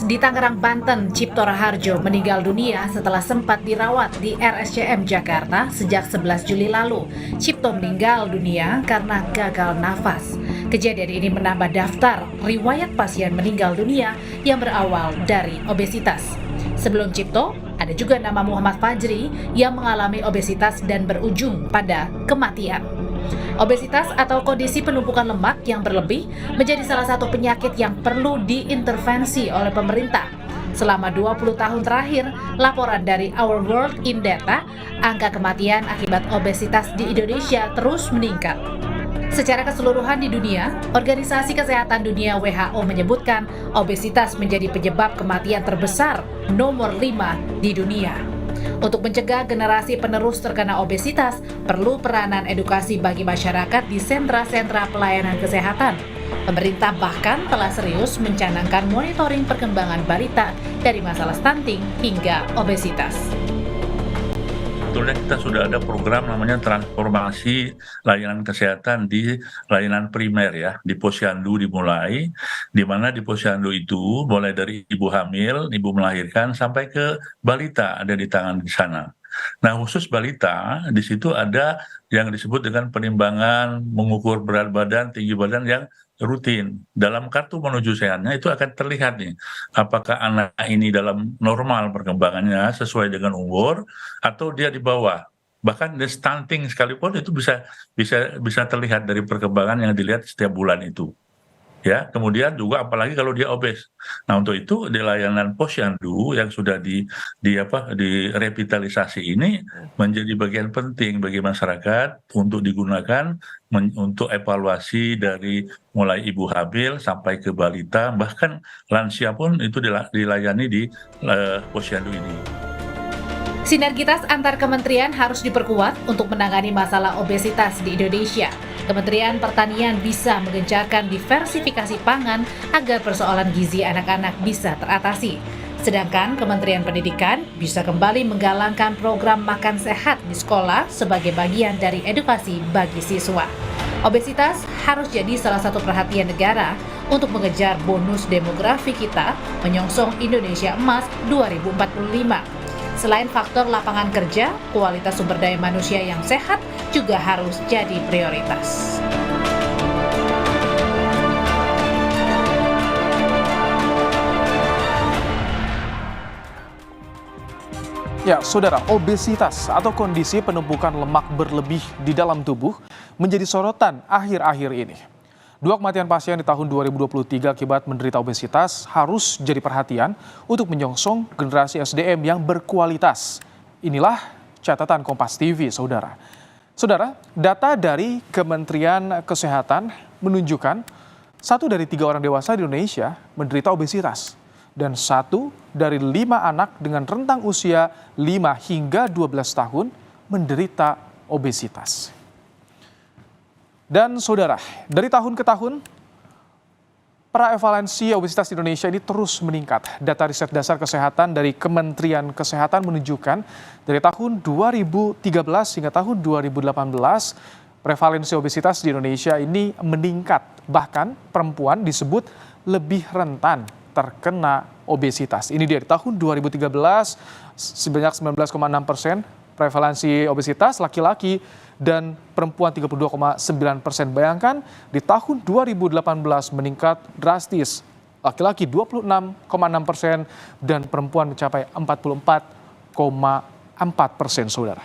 di Tangerang, Banten, Cipto Raharjo meninggal dunia setelah sempat dirawat di RSCM Jakarta sejak 11 Juli lalu. Cipto meninggal dunia karena gagal nafas. Kejadian ini menambah daftar riwayat pasien meninggal dunia yang berawal dari obesitas. Sebelum Cipto, ada juga nama Muhammad Fajri yang mengalami obesitas dan berujung pada kematian. Obesitas atau kondisi penumpukan lemak yang berlebih menjadi salah satu penyakit yang perlu diintervensi oleh pemerintah. Selama 20 tahun terakhir, laporan dari Our World in Data, angka kematian akibat obesitas di Indonesia terus meningkat. Secara keseluruhan di dunia, Organisasi Kesehatan Dunia WHO menyebutkan obesitas menjadi penyebab kematian terbesar nomor 5 di dunia. Untuk mencegah generasi penerus terkena obesitas, perlu peranan edukasi bagi masyarakat di sentra-sentra pelayanan kesehatan. Pemerintah bahkan telah serius mencanangkan monitoring perkembangan balita dari masalah stunting hingga obesitas. Sebetulnya kita sudah ada program namanya transformasi layanan kesehatan di layanan primer ya, di posyandu dimulai, di mana di posyandu itu mulai dari ibu hamil, ibu melahirkan sampai ke balita ada di tangan di sana. Nah, khusus balita di situ ada yang disebut dengan penimbangan, mengukur berat badan, tinggi badan yang rutin. Dalam kartu menuju sehatnya itu akan terlihat nih, apakah anak ini dalam normal perkembangannya sesuai dengan umur atau dia di bawah. Bahkan di stunting sekalipun itu bisa terlihat dari perkembangan yang dilihat setiap bulan itu. Ya, kemudian juga apalagi kalau dia obes. Nah, untuk itu di layanan posyandu yang sudah direvitalisasi ini menjadi bagian penting bagi masyarakat untuk digunakan untuk evaluasi dari mulai ibu hamil sampai ke balita, bahkan lansia pun itu dilayani di posyandu ini. Sinergitas antar kementerian harus diperkuat untuk menangani masalah obesitas di Indonesia. Kementerian Pertanian bisa menggencarkan diversifikasi pangan agar persoalan gizi anak-anak bisa teratasi. Sedangkan Kementerian Pendidikan bisa kembali menggalangkan program makan sehat di sekolah sebagai bagian dari edukasi bagi siswa. Obesitas harus jadi salah satu perhatian negara untuk mengejar bonus demografi kita menyongsong Indonesia Emas 2045. Selain faktor lapangan kerja, kualitas sumber daya manusia yang sehat juga harus jadi prioritas. Ya, saudara, obesitas atau kondisi penumpukan lemak berlebih di dalam tubuh menjadi sorotan akhir-akhir ini. 2 kematian pasien di tahun 2023 akibat menderita obesitas harus jadi perhatian untuk menyongsong generasi SDM yang berkualitas. Inilah catatan Kompas TV, saudara. Saudara, data dari Kementerian Kesehatan menunjukkan 1 dari 3 orang dewasa di Indonesia menderita obesitas. Dan 1 dari 5 anak dengan rentang usia 5 hingga 12 tahun menderita obesitas. Dan saudara, dari tahun ke tahun, prevalensi obesitas di Indonesia ini terus meningkat. Data riset dasar kesehatan dari Kementerian Kesehatan menunjukkan dari tahun 2013 hingga tahun 2018, prevalensi obesitas di Indonesia ini meningkat. Bahkan perempuan disebut lebih rentan terkena obesitas. Ini dari tahun 2013 sebanyak 19,6% prevalensi obesitas laki-laki dan perempuan 32,9%. Bayangkan di tahun 2018 meningkat drastis. Laki-laki 26,6% dan perempuan mencapai 44,4%, saudara.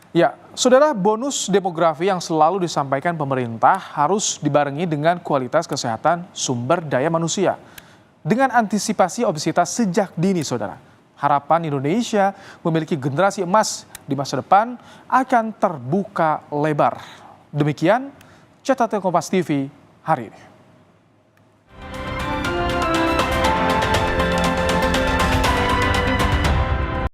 Ya, saudara, bonus demografi yang selalu disampaikan pemerintah harus dibarengi dengan kualitas kesehatan sumber daya manusia. Dengan antisipasi obesitas sejak dini, saudara, harapan Indonesia memiliki generasi emas di masa depan akan terbuka lebar. Demikian catatan Kompas TV hari ini.